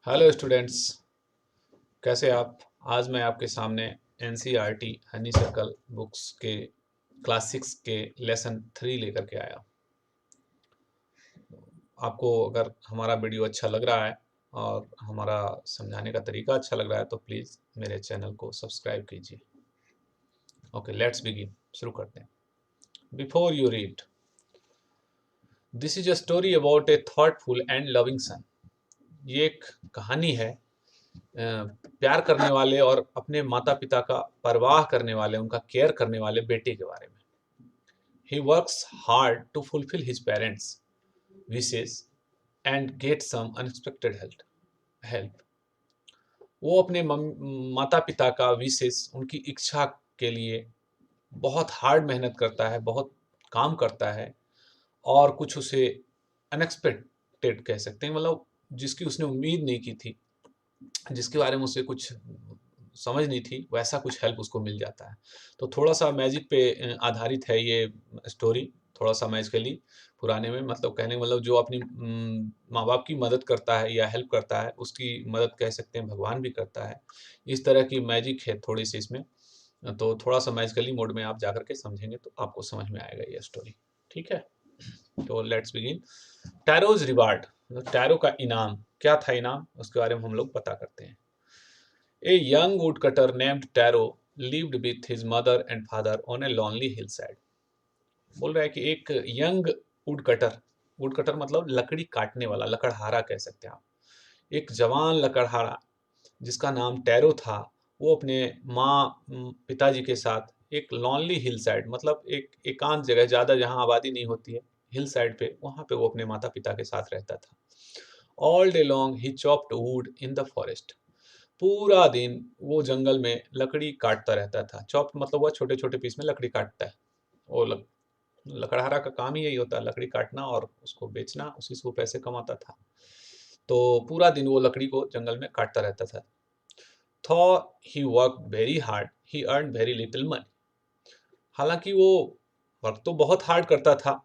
Hello students, कैसे आप। आज मैं आपके सामने एनसीईआरटी हनी सर्कल बुक्स के क्लास 6 के लेसन 3 लेकर के आया। आपको अगर हमारा वीडियो अच्छा लग रहा है और हमारा समझाने का तरीका अच्छा लग रहा है तो प्लीज़ मेरे चैनल को सब्सक्राइब कीजिए। Okay, let's begin. शुरू करते हैं। Before you read, this is a story about A thoughtful and loving son. ये एक कहानी है प्यार करने वाले और अपने माता पिता का परवाह करने वाले, उनका केयर करने वाले बेटे के बारे में। He works hard to fulfil his parents wishes and get some unexpected help. वो अपने माता पिता का विशेस, उनकी इच्छा के लिए बहुत हार्ड मेहनत करता है, बहुत काम करता है, और कुछ उसे अनएक्सपेक्टेड कह सकते हैं, मतलब जिसकी उसने उम्मीद नहीं की थी, जिसके बारे में उसे कुछ समझ नहीं थी, वैसा कुछ हेल्प उसको मिल जाता है। तो थोड़ा सा मैजिक पे आधारित है ये स्टोरी, थोड़ा सा मैजिकली पुराने में, मतलब कहने का मतलब जो अपनी माँ बाप की मदद करता है या हेल्प करता है, उसकी मदद कह सकते हैं भगवान भी करता है। इस तरह की मैजिक है थोड़ी सी इसमें। तो थोड़ा सा मैजिकली मोड में आप जाकर के समझेंगे तो आपको समझ में आएगा ये स्टोरी। ठीक है, तो let's begin. Taro's reward, tarot का इनाम क्या था, इनाम उसके बारे में हम लोग पता करते हैं। A young woodcutter named Taro lived with his mother and father on a lonely hillside. बोल रहा है कि एक यंग वुडकटर, वुडकटर मतलब लकड़ी काटने वाला, लकड़हारा कह सकते हैं आप, एक जवान लकड़हारा जिसका नाम टैरो था, वो अपने माँ पिताजी के साथ एक लॉनली हिल साइड, मतलब एक एकांत जगह, ज़्यादा जहाँ आबादी नहीं होती है, हिल साइड पे, वहाँ पे वो अपने माता पिता के साथ रहता था। All day long he chopped would in the forest. पूरा दिन वो जंगल में लकड़ी काटता रहता था। चॉप मतलब वह छोटे छोटे पीस में लकड़ी काटता है। वो लकड़हारा का काम ही यही होता है, लकड़ी काटना और उसको बेचना, उसी से वो पैसे कमाता था। तो पूरा दिन वो लकड़ी को जंगल में काटता रहता था। थॉ ही वर्क वेरी हार्ड, ही अर्न वेरी लिटिल मनी। हालांकि वो वर्क तो बहुत हार्ड करता था,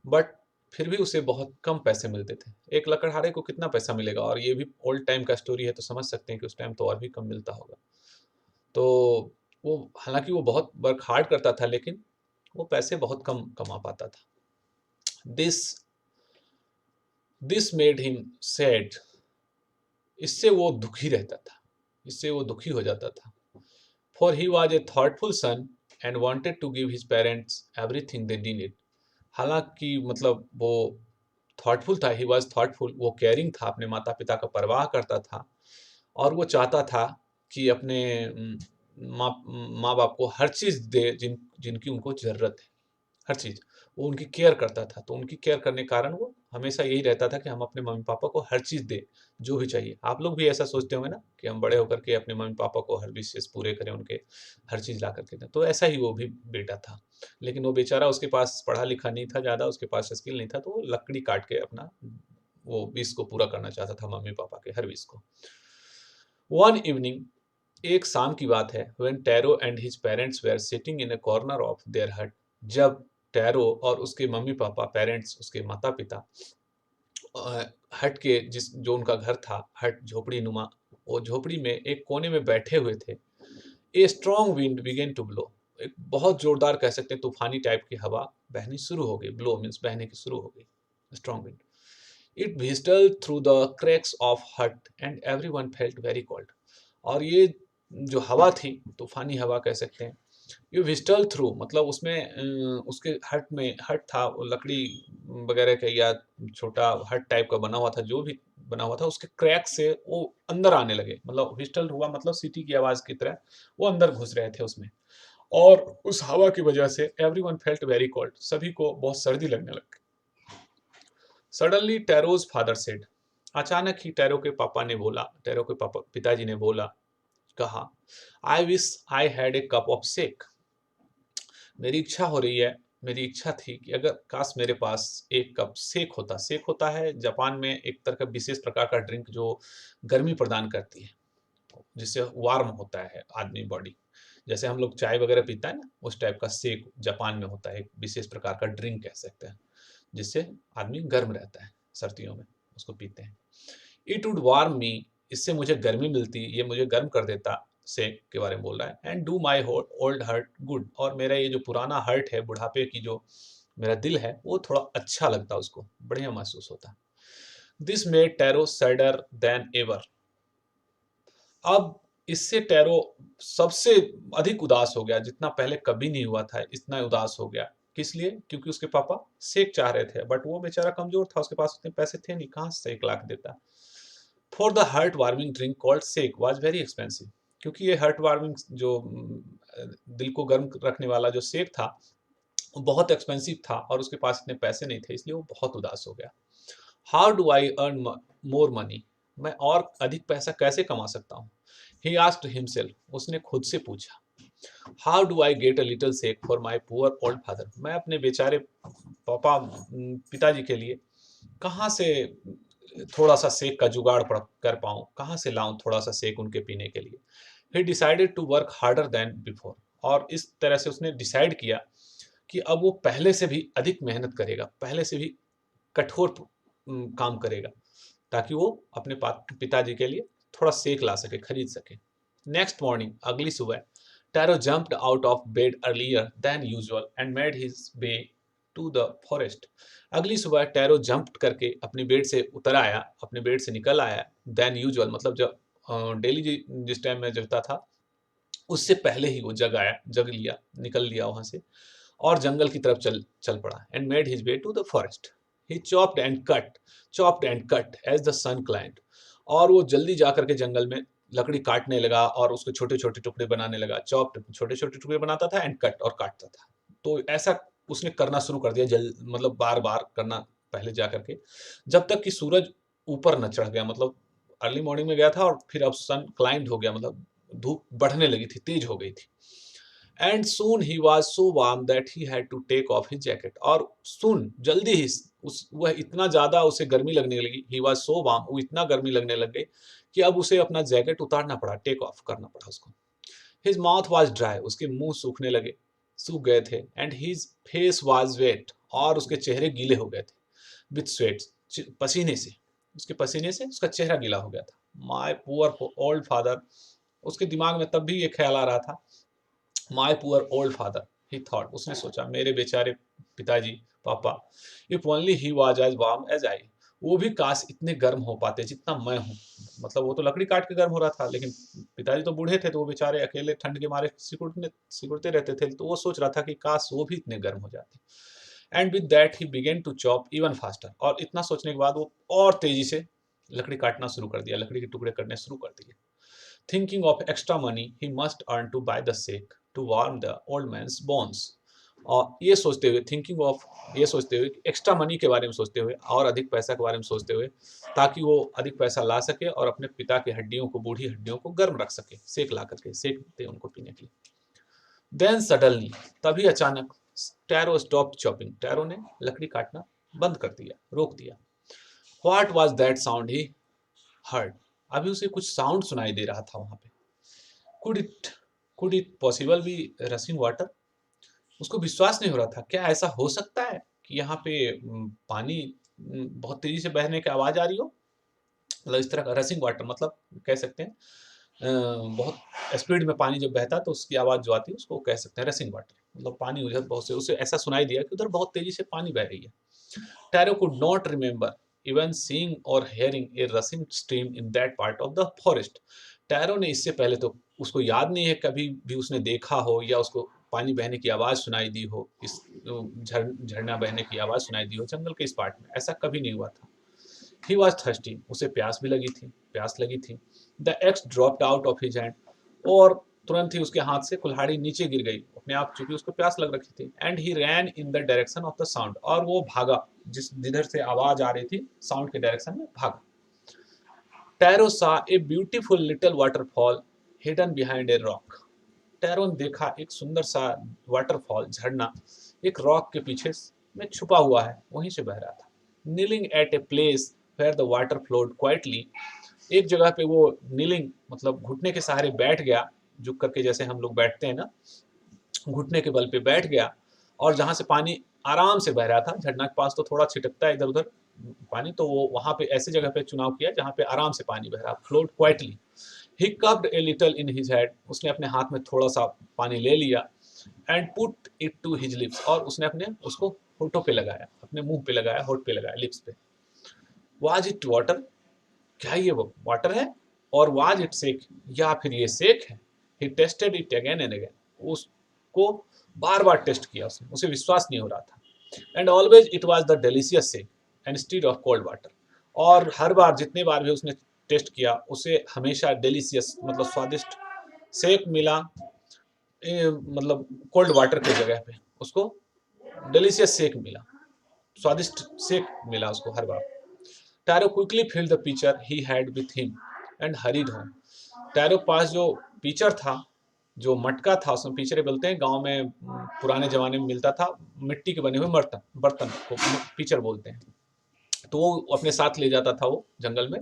बट फिर भी उसे बहुत कम पैसे मिलते थे। एक लकड़हारे को कितना पैसा मिलेगा, और ये भी ओल्ड टाइम का स्टोरी है तो समझ सकते हैं कि उस टाइम तो और भी कम मिलता होगा। तो वो, हालांकि वो बहुत वर्क हार्ड करता था, लेकिन वो पैसे बहुत कम कमा पाता था। This this made him sad. इससे वो दुखी रहता था, इससे वो दुखी हो जाता था। For he was a thoughtful son and wanted to give his parents everything they needed. हालांकि मतलब वो थॉटफुल था, ही वॉज थॉटफुल, वो केयरिंग था, अपने माता पिता का परवाह करता था, और वो चाहता था कि अपने माँ माँ बाप को हर चीज़ दे जिनकी उनको ज़रूरत है, हर चीज़ वो उनकी केयर करता था। तो उनकी केयर करने के कारण वो हमेशा यही रहता था कि हम अपने मम्मी पापा को हर चीज़ दें, जो भी चाहिए। आप लोग भी ऐसा सोचते होंगे ना कि हम बड़े होकर के अपने मम्मी पापा को हर विशेष पूरे करें, उनके हर चीज़ ला करके दें। तो ऐसा ही वो भी बेटा था, लेकिन वो बेचारा, उसके पास पढ़ा लिखा नहीं था ज़्यादा, उसके पास स्किल नहीं था, तो वो लकड़ी काट के अपना वो विश को पूरा करना चाहता था, मम्मी पापा के हर विश को। वन इवनिंग, एक शाम की बात है, when Taro and his parents were sitting in a corner of their hut. जब टैरो और उसके मम्मी पापा, पेरेंट्स उसके माता पिता, हट के, जिस जो उनका घर था, हट झोपड़ी नुमा, वो झोपड़ी में एक कोने में बैठे हुए थे। A strong wind began to blow. एक बहुत जोरदार कह सकते हैं तूफानी टाइप की हवा बहनी शुरू हो गई। ब्लो मीन्स बहने की शुरू हो गई, strong wind. It whistled through the cracks of hut and everyone felt very cold. और ये जो हवा थी, तूफानी हवा कह सकते हैं, ये विस्टल थ्रू मतलब उसमें उसके हट में, हट था वो लकड़ी वगैरह का या छोटा हट टाइप का बना हुआ था, जो भी बना हुआ था, उसके क्रैक से वो अंदर आने लगे। मतलब विस्टल हुआ मतलब सीटी की आवाज की तरह वो अंदर घुस रहे थे उसमें। और उस हवा की वजह से एवरीवन फेल्ट वेरी कोल्ड, सभी को बहुत सर्दी लगने लग। Suddenly Taro's father said. अचानक ही टैरो के पापा ने बोला, टैरो के पापा पिताजी ने बोला, कहा, I wish I had a cup of shake. मेरी इच्छा हो रही है, मेरी इच्छा थी कि अगर काश मेरे पास एक कप शेक होता। शेक होता है जापान में एक तरह का विशेष प्रकार का ड्रिंक जो गर्मी प्रदान करती है, जिससे वार्म होता है आदमी बॉडी। जैसे हम लोग चाय वगैरह पीता है ना, उस टाइप का शेक जापान में होता है, एक विशेष प्रकार का ड्रिंक कह सकते हैं, जिससे आदमी गर्म रहता है, सर्दियों में उसको पीते हैं। इट वुड वार्म मी, इससे मुझे गर्मी मिलती, ये मुझे गर्म कर देता, सेक के बारे में बोल रहा है। And do my old heart good, और मेरा ये जो पुराना हर्ट है, बुढ़ापे की जो मेरा दिल है, वो थोड़ा अच्छा लगता, उसको बढ़िया महसूस होता। This made tarot sadder then ever, अब इससे टैरो सबसे अधिक उदास हो गया, जितना पहले कभी नहीं हुआ था, इतना उदास हो गया। किस लिए? क्योंकि उसके पापा सेक चाह रहे थे, बट वो बेचारा कमजोर था, उसके पास उतने पैसे थे नहीं, कहाँ से सेक ला के देता। For the heart warming drink called sake was very expensive, क्योंकि ये हार्ट वार्मिंग जो दिल को गर्म रखने वाला जो सेक था, वो बहुत एक्सपेंसिव था, और उसके पास इतने पैसे नहीं थे, इसलिए वो बहुत उदास हो गया। How do I earn more money, मैं और अधिक पैसा कैसे कमा सकता हूँ? ही आस्क्ड हिमसेल्फ, उसने खुद से पूछा। How do I get a little sake for my poor old father, मैं अपने बेचारे पिताजी के लिए कहाँ से थोड़ा सा सेक का जुगाड़ कर पाऊँ, कहाँ से लाऊं थोड़ा सा सेक उनके पीने के लिए। He decided to work harder than before, और इस तरह से उसने डिसाइड किया कि अब वो पहले से भी अधिक मेहनत करेगा, पहले से भी कठोर काम करेगा, ताकि वो अपने पिताजी के लिए थोड़ा सेक ला सके, खरीद सके। नेक्स्ट मॉर्निंग, अगली सुबह, Taro jumped out of bed earlier than usual and made his way to the forest. अगली सुबह टैरो जंप करके अपनी बेड से उतर आया, अपने बेड से निकल आया, देन यूजुअल मतलब जब डेली जिस टाइम में जगता था, उससे पहले ही वो जग लिया, निकल लिया वहां से, और जंगल की तरफ चल चल पड़ा। And made his way to the forest. He chopped and cut as the sun climbed, और वो जल्दी जा करके जंगल में लकड़ी काटने लगा, और उसके छोटे छोटे टुकड़े बनाने लगा। चॉप्ड छोटे छोटे टुकड़े बनाता था, एंड कट और काटता था। तो ऐसा उसने करना शुरू कर दिया, मतलब बार बार करना, पहले जा करके, जब तक कि सूरज ऊपर न चढ़ गया, मतलब अर्ली मॉर्निंग में गया था, और फिर अब सन क्लाइंड हो गया, मतलब धूप बढ़ने लगी थी, तेज हो गई थी। And soon he was so warm that he had to take off his jacket, और सुन जल्दी ही वह इतना ज्यादा उसे गर्मी लगने लगी, ही वॉज सो वार्म, वो इतना गर्मी लगने लग गई कि अब उसे अपना जैकेट उतारना पड़ा, टेक ऑफ करना पड़ा उसको। हिज माउथ वॉज ड्राई, उसके मुंह सूखने लगे, सूख गए थे। And his face was wet, और उसके चेहरे गीले हो गए थे, विथ स्वेट, पसीने से, उसके पसीने से उसका चेहरा गीला हो गया था। माई पुअर ओल्ड फादर, उसके दिमाग में तब भी ये ख्याल आ रहा था, my poor old father, he thought, उसने सोचा, मेरे बेचारे पिताजी, papa, if only he was as warm as I, वो भी काश इतने गर्म हो पाते जितना मैं हूँ। मतलब वो तो लकड़ी काट के गर्म हो रहा था, लेकिन पिताजी तो बूढ़े थे, तो वो बेचारे अकेले ठंड के मारे सिकुड़ते रहते थे, तो वो सोच रहा था कि काश वो भी इतने गर्म हो जाते। And with that he began to chop even faster, और इतना सोचने के बाद वो और तेजी से लकड़ी काटना शुरू कर दिया, लकड़ी के टुकड़े करने शुरू कर दिए। Thinking of extra money he must earn to buy the sake to warm the old man's bones, और ये सोचते हुए, थिंकिंग ऑफ, ये सोचते हुए, एक्स्ट्रा मनी के बारे में सोचते हुए, और अधिक पैसा के बारे में सोचते हुए, ताकि वो अधिक पैसा ला सके और अपने पिता की हड्डियों को, बूढ़ी हड्डियों को गर्म रख सके, सेक ला करके सेक दे उनको पीने के लिए। देन सडनली, तभी अचानक, टैरो स्टॉप चॉपिंग, टैरो ने लकड़ी काटना बंद कर दिया, रोक दिया। What was that sound he heard, अभी उसे कुछ साउंड सुनाई दे रहा था वहां पे। Could it could it possible be rushing water, उसको विश्वास नहीं हो रहा था, क्या ऐसा हो सकता है कि यहाँ पे पानी बहुत तेजी से बहने की आवाज आ रही हो। मतलब इस तरह का रसिंग वाटर, मतलब कह सकते हैं बहुत स्पीड में पानी जब बहता है तो उसकी आवाज जो आती है उसको कह सकते हैं रसिंग वाटर, मतलब पानी उधर बहुत से, उसे ऐसा सुनाई दिया कि उधर बहुत तेजी से पानी बह रही है। Taro could not remember even seeing or hearing a rushing stream in that part of the forest. Taro ने इससे पहले तो, उसको याद नहीं है कभी भी उसने देखा हो या उसको पानी बहने की आवाज सुनाई दी हो, इस झरना बहने की आवाज सुनाई दी हो जंगल के इस पार्ट में, ऐसा कभी नहीं हुआ था। ही वॉज थर्स्टी, उसे प्यास भी लगी थी, प्यास लगी थी। The x dropped out of his hand, और तुरंत ही उसके हाथ से कुल्हाड़ी नीचे गिर गई अपने आप, चूंकि उसको प्यास लग रखी थी। And he ran in the direction of the sound, और वो भागा, जिधर से आवाज आ रही थी साउंड के डायरेक्शन में भागा। टैरो सा a beautiful little waterfall hidden behind a rock, tarot ने देखा एक सुंदर सा वाटरफॉल, झरना, एक रॉक के पीछे में छुपा हुआ है, वहीं से बह रहा था। Kneeling at a place where the water flowed quietly, एक जगह पे वो नीलिंग मतलब घुटने के सहारे बैठ गया, झुक करके जैसे हम लोग बैठते हैं ना, घुटने के बल पे बैठ गया, और जहां से पानी आराम से बह रहा था, झरना के पास तो थोड़ा छिटकता है इधर उधर, पानी, तो वो वहां पे ऐसी जगह पे चुनाव किया जहां पे आराम से पानी बह रहा, float quietly. He cupped a little in his head, उसने अपने हाथ में थोड़ा सा पानी ले लिया, and put it to his lips, और उसने अपने उसको होठों पे लगाया, अपने मुंह पे लगाया, होठ पे लगाया, लिप्स पे। वाज इट वाटर, क्या ये वो वाटर है? और वाज इट सेक, या फिर ये सेक है? He tasted it again and again, उसको बार बार टेस्ट किया उसने, उसे विश्वास नहीं हो रहा था। And always it was the delicious sake instead of cold water, और हर बार जितने बार भी उसने टेस्ट किया उसे हमेशा डिलीशियस मतलब स्वादिष्ट सेक मिला, मतलब कोल्ड वाटर की जगह पे उसको डिलीशियस सेक मिला, स्वादिष्ट सेक मिला उसको हर बार। Taro quickly filled the pitcher he had with him and hurried home. Taro के पास जो पिचर था, जो मटका था, उसमें पिचरे बोलते हैं गांव में, पुराने जमाने में मिलता था, मिट्टी के बने हुए बर्तन, बर्तन को पिचर बोलते हैं। तो वो अपने साथ ले जाता था वो जंगल में,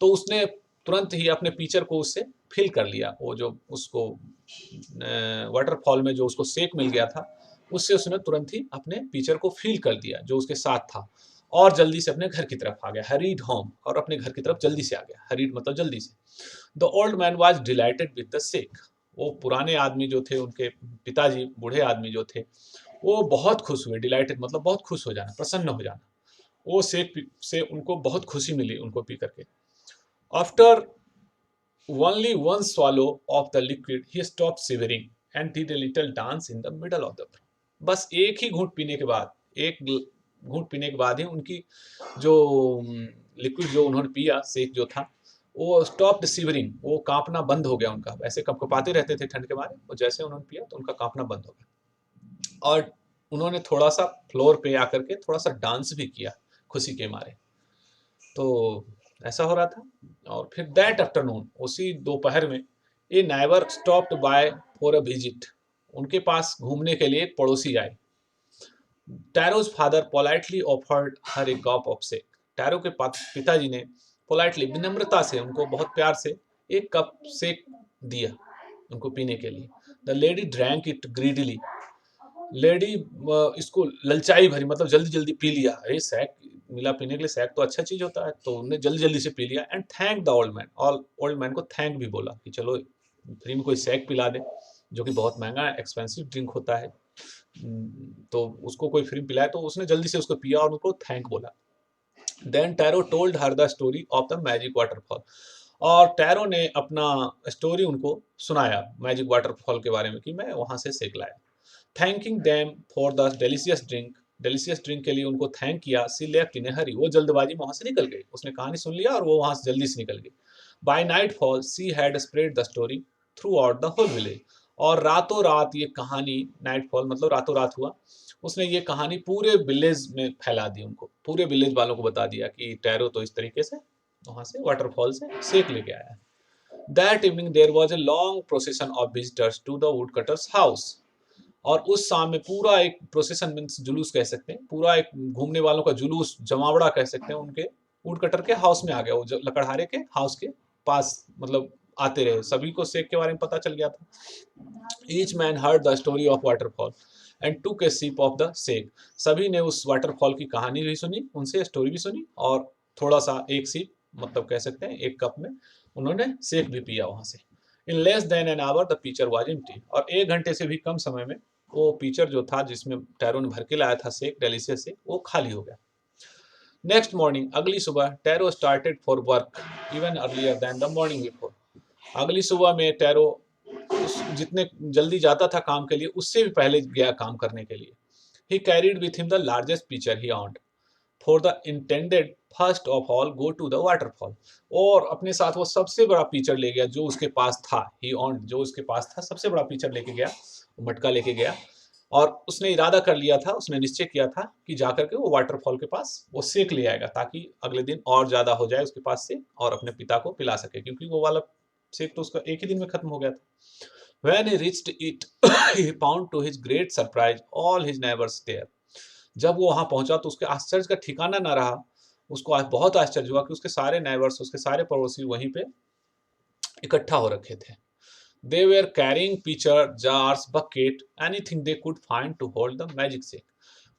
तो उसने तुरंत ही अपने पिचर को उससे फिल कर लिया, वो जो उसको वाटरफॉल में जो उसको सेक मिल गया था, उससे उसने तुरंत ही अपने पिचर को फिल कर दिया जो उसके साथ था, और जल्दी से अपने घर की तरफ आ गया, हरीड होम, और अपने घर की तरफ जल्दी से आ गया, हरीड मतलब जल्दी से। The old man was dilated with the sake, वो पुराने आदमी जो थे, उनके पिताजी बूढ़े आदमी जो थे, वो बहुत खुश हुए, डिलाइटेड मतलब बहुत खुश हो जाना, प्रसन्न हो जाना, वो सेक से उनको बहुत खुशी मिली उनको पी करके। After only one swallow of the liquid he stopped shivering and did a little dance in the middle of the floor. बस एक ही घूंट पीने के बाद, एक घूंट पीने के बाद ही उनकी जो लिक्विड जो उन्होंने पिया, सेक जो था, वो स्टॉप्ड शिवरिंग, वो कांपना बंद हो गया उनका, ऐसे कपकपाते रहते थे ठंड के मारे, और जैसे उन्होंने पिया तो उनका कांपना बंद हो गया, और उन्होंने थोड़ा सा फ्लोर पे आकर के थोड़ा सा डांस भी किया खुशी के मारे। तो ऐसा हो रहा था। और फिर दैट आफ्टरनून, उसी दोपहर में, a neighbour stopped by for a visit, उनके पास घूमने के लिए एक पड़ोसी आए। Taro's father politely offered her a cup of sake, Taro के पिताजी ने पोलाइटली, विनम्रता से, उनको बहुत प्यार से एक कप सेक दिया उनको पीने के लिए। The lady drank it greedily, lady इसको ललचाई भरी, मतलब जल्दी जल्दी पी लिया, अरे सैक मिला पीने के लिए, सैक तो अच्छा चीज होता है, तो उन्होंने जल्दी जल्दी से पी लिया। And thank the old man, और ओल्ड मैन को थैंक भी बोला कि चलो फ्री में कोई सैक पिला दे, जो कि बहुत महंगा एक्सपेंसिव ड्रिंक होता है, तो उसको कोई फ्री पिलाए, तो उसने जल्दी से उसको पिया और उनको थैंक बोला। Then Taro told her the story of the magic waterfall, और टैरो ने अपना स्टोरी उनको सुनाया मैजिक वाटरफॉल के बारे में, कि मैं वहां से सेक लाया। Thanking them for the delicious drink, delicious drink के लिए उनको थैंक किया। सी लेफ्ट इन ए हरी, वो जल्दबाजी में वहां से निकल गई, उसने कहानी सुन लिया और वो वहां से जल्दी से निकल गई। By nightfall she had spread the story throughout the whole village, और रातों रात ये कहानी, नाइटफॉल मतलब रातों रात हुआ, उसने ये कहानी पूरे विलेज में फैला दी, उनको पूरे विलेज वालों को बता दिया कि टैरो तो इस तरीके से वहां से वाटरफॉल से सेक लेके आया है। That evening there was a long procession of visitors to the woodcutter's house, और उस शाम में पूरा एक प्रोसेशन मीन्स जुलूस कह सकते हैं, पूरा एक घूमने वालों का जुलूस, जमावड़ा कह सकते हैं, उनके वुड कटर के हाउस में आ गया, वो लकड़हारे के हाउस के पास, मतलब आते रहे, सभी को सेक के बारे में पता चल गया था। Each man heard the story of waterfall and took a sip of the sake, सभी ने उस वाटरफॉल की कहानी भी सुनी, उनसे स्टोरी भी सुनी, और थोड़ा सा एक सिप मतलब कह सकते हैं एक कप में उन्होंने सेक भी पिया वहां से। In less than an hour the picture was empty, और एक घंटे से भी कम समय में वो पिक्चर जो था जिसमें टैरो ने भर के लाया था सेक, डेलिशियस सेक, वो खाली हो गया। नेक्स्ट मॉर्निंग, अगली सुबह, Taro started for work even earlier than the morning before, अगली सुबह में टैरो जितने जल्दी जाता था काम के लिए, उससे भी पहले गया काम करने के लिए। He carried with him the largest pitcher he owned for the intended first of all go to the waterfall, और अपने साथ वो सबसे बड़ा पिक्चर ले गया जो उसके पास था, ही ऑन जो उसके पास था सबसे बड़ा पिक्चर लेके गया, मटका लेके गया, और उसने इरादा कर लिया था, उसने निश्चय किया था कि जाकर के वो वाटरफॉल के पास वो सेक ले आएगा, ताकि अगले दिन और ज्यादा हो जाए उसके पास से, और अपने पिता को पिला सके, क्योंकि वो वाला सेक तो उसका एक ही दिन में खत्म हो गया था। When he reached it, he found to his great surprise all his neighbors there. जब वो वहां पहुंचा तो उसके आश्चर्य का ठिकाना न रहा, उसको आज बहुत आश्चर्य हुआ कि उसके सारे नेबर्स, उसके सारे पड़ोसी वहीं पे इकट्ठा हो रखे थे। They were carrying pitchers, jars, buckets, anything they could find to hold the magic sake,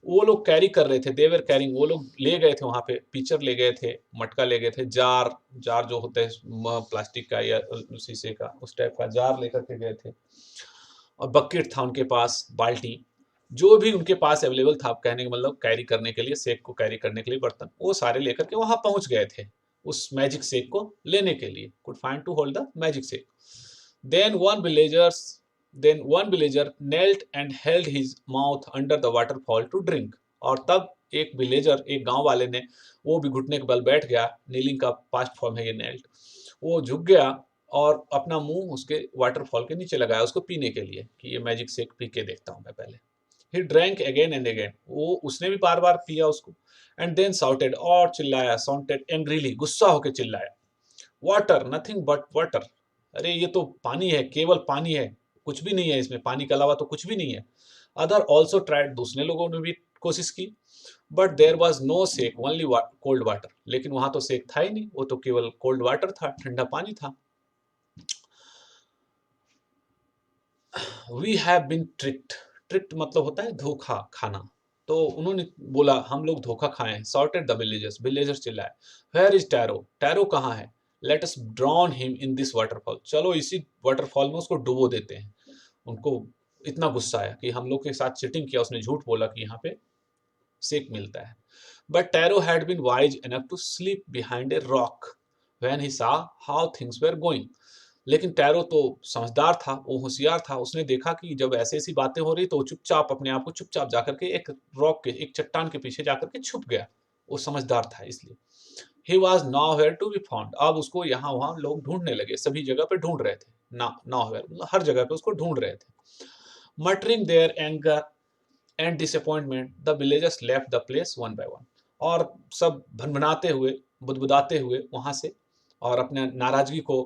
वो लोग कैरी कर रहे थे, देवर कैरिंग, वो लोग ले गए थे वहां पे, पीचर ले गए थे, मटका ले गए थे, जार जार जो होता है प्लास्टिक का या शीशे का उस टाइप का जार लेकर के गए थे, और बकेट था उनके पास, बाल्टी, जो भी उनके पास अवेलेबल था, कहने का मतलब कैरी करने के लिए, शेक को कैरी करने के लिए बर्तन, वो सारे लेकर के वहां पहुंच गए थे उस मैजिक शेक को लेने के लिए, could find to hold the magic sake. Then one villagers Then one villager knelt and held his mouth under the waterfall to drink. और तब एक विलेजर, एक गांव वाले ने, वो भी घुटने के बल बैठ गया, नीलिंग का पास्ट फॉर्म है ये नेल्ट, वो झुक गया और अपना मुंह उसके वाटरफॉल के नीचे लगाया उसको पीने के लिए, कि ये मैजिक शेक पी के देखता हूं मैं पहले। He drank again and again, वो उसने भी बार बार पिया उसको, and then shouted, और चिल्लाया, shouted angrily, गुस्सा होकर चिल्लाया, वाटर, नथिंग बट वाटर, अरे ये तो पानी है, केवल पानी है, कुछ भी नहीं है इसमें, पानी के अलावा तो कुछ भी नहीं है। अदर ऑल्सो ट्राइड, दूसरे लोगों ने भी कोशिश की, but there was no sake, only cold water, लेकिन वहां तो सेक था ही नहीं, वो तो केवल कोल्ड वाटर था, ठंडा पानी था। We have been tricked, tricked मतलब होता है धोखा खाना, तो उन्होंने बोला हम लोग धोखा खाए हैं। सॉर्टेड द विलेजर्स, विलेजर्स चिल्लाए, वेयर इज टैरो, टैरो कहाँ है, let us drawn him in this waterfall, चलो इसी वाटरफॉल में उसको डुबो देते हैं। उनको इतना गुस्सा आया कि हम लोग के साथ चीटिंग किया, उसने झूठ बोला कि यहाँ पे सेक मिलता है। But Taro had been wise enough to sleep behind a rock when he saw how things were going, लेकिन टैरो तो समझदार था, वो होशियार था, उसने देखा कि जब ऐसी ऐसी बातें हो रही तो चुपचाप अपने आप को चुपचाप जाकर के एक रॉक के, एक चट्टान के पीछे जाकर के छुप गया, वो समझदार था इसलिए। He was nowhere to be found, अब उसको यहाँ वहां लोग ढूंढने लगे, सभी जगह पे ढूंढ रहे थे, nowhere मतलब हर जगह पे उसको ढूंढ रहे थे। Muttering their anger and disappointment the villagers left the place one by one, और सब भनभनाते हुए, बुदबुदाते हुए वहां से, और अपने नाराजगी को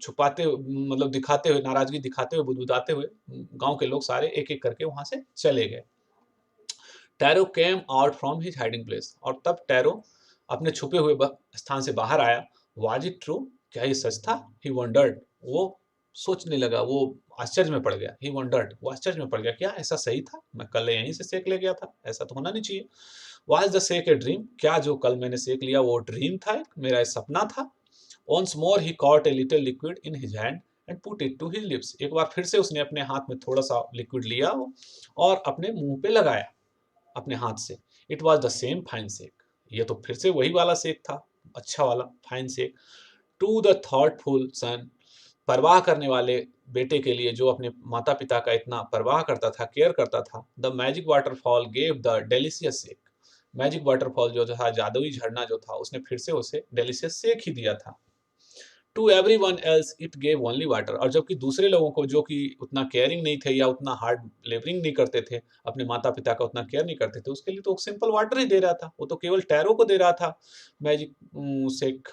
छुपाते मतलब दिखाते हुए, नाराजगी दिखाते हुए, बुदबुदाते हुए गांव के लोग सारे एक एक करके वहां से चले गए। Tarot came out from his hiding place, और तब टैरो अपने छुपे हुए स्थान से बाहर आया। वाज इट ट्रू, क्या ये सच था? ही वंडर्ड, वो सोचने लगा, वो आश्चर्य में पड़ गया। ही वंडर्ड, वो आश्चर्य में पड़ गया, क्या ऐसा सही था? मैं कल यहीं से सेक ले गया था, ऐसा तो होना नहीं चाहिए। Was the sake a dream, क्या जो कल मैंने सेक लिया वो ड्रीम था, मेरा सपना था? Once more he caught a little liquid in his hand and put it to his lips, एक बार फिर से उसने अपने हाथ में थोड़ा सा लिक्विड लिया और अपने मुंह पे लगाया अपने हाथ से। It was the same fine sake, ये तो फिर से वही वाला सेक था, अच्छा वाला fine sake. To the thoughtful son, परवाह करने वाले बेटे के लिए, जो अपने माता पिता का इतना परवाह करता था, केयर करता था, the magic waterfall gave the delicious sake, magic waterfall जो था, जादुई झरना जो था, उसने फिर से उसे डेलिशियस सेक ही दिया था। To everyone else it gave only water, और जबकि दूसरे लोगों को जो कि उतना केयरिंग नहीं थे या उतना हार्ड लेबरिंग नहीं करते थे, अपने माता पिता का उतना केयर नहीं करते थे, उसके लिए तो सिंपल वाटर ही दे रहा था, वो तो केवल टैरो को दे रहा था मैजिक सेक।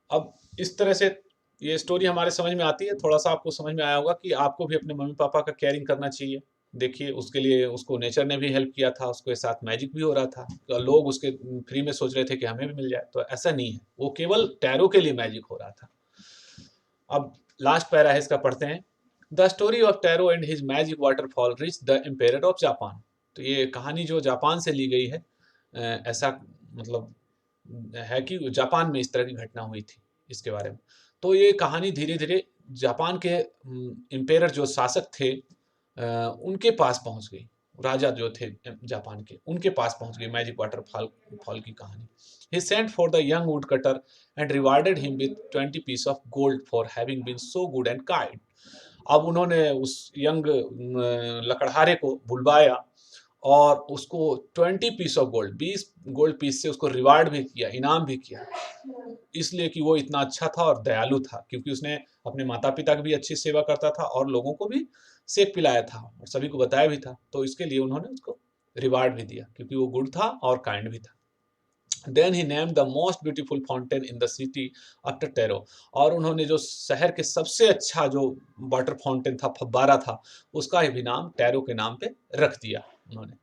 अब इस तरह से ये स्टोरी हमारे समझ में आती है, थोड़ा सा आपको समझ में आया होगा कि आपको भी अपने मम्मी पापा का केयरिंग करना चाहिए। देखिए उसके लिए उसको नेचर ने भी हेल्प किया था, उसके साथ मैजिक भी हो रहा था, तो लोग उसके फ्री में सोच रहे थे कि हमें भी मिल जाए, तो ऐसा नहीं है, वो केवल टैरो के लिए मैजिक हो रहा था। अब लास्ट पैरा है इसका, पढ़ते हैं। The story of tarot and his magic waterfall reach the ampere of Japan, तो ये कहानी जो जापान से ली गई है, ऐसा मतलब है कि जापान में इस तरह की घटना हुई थी इसके बारे में। तो ये कहानी धीरे धीरे जापान के एम्पेयर जो शासक थे उनके पास पहुंच गई, राजा जो थे जापान के, उनके पास पहुंच गई मैजिक वाटरफॉल फॉल की कहानी। He sent for the young woodcutter and rewarded him with 20 pieces of gold for having been so good and kind. अब उन्होंने उस यंग लकड़हारे को बुलवाया और उसको 20 piece of gold, 20 gold piece से उसको रिवार्ड भी किया, इनाम भी किया, इसलिए कि वो इतना अच्छा था और दयालु था, क्योंकि उसने अपने माता पिता की भी अच्छी सेवा करता था और लोगों को भी सेक पिलाया था और सभी को बताया भी था, तो इसके लिए उन्होंने उसको रिवार्ड भी दिया, क्योंकि वो गुड था और काइंड भी था। Then he named the most beautiful fountain in the city after Taro, और उन्होंने जो शहर के सबसे अच्छा जो वाटर फाउंटेन था, फब्बारा था, उसका भी नाम टैरो के नाम पे रख दिया उन्होंने।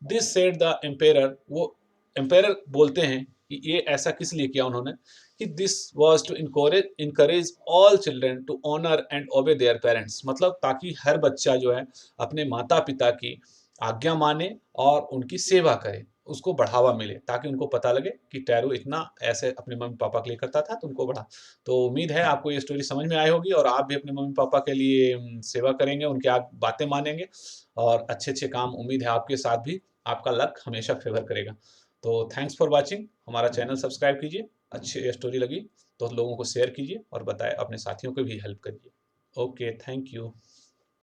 दिस सेड द एम्पेयर, वो एम्पेयर बोलते हैं कि ये ऐसा किस लिए किया उन्होंने, कि this was to encourage all children to honour and obey their parents, मतलब ताकि हर बच्चा जो है अपने माता पिता की आज्ञा माने और उनकी सेवा करे, उसको बढ़ावा मिले, ताकि उनको पता लगे कि टैरो इतना ऐसे अपने मम्मी-पापा के लिए करता था, तो उनको बढ़ा। तो उम्मीद है आपको ये स्टोरी समझ में आई होगी और आप भी अपने मम्मी-पापा के लिए सेवा करेंगे, उनकी आप बातें मानेंगे और अच्छे-अच्छे काम उम्मीद है आपके साथ भी आपका लक हमेशा फ़ेवर करेगा। तो थैंक्स फॉर वाचिंग, हमारा चैनल सब्सक्राइब कीजिए, अच्छी स्टोरी लगी तो लोगों को शेयर कीजिए और बताएँ अपने साथियों को भी हेल्प करिए। Okay, thank you.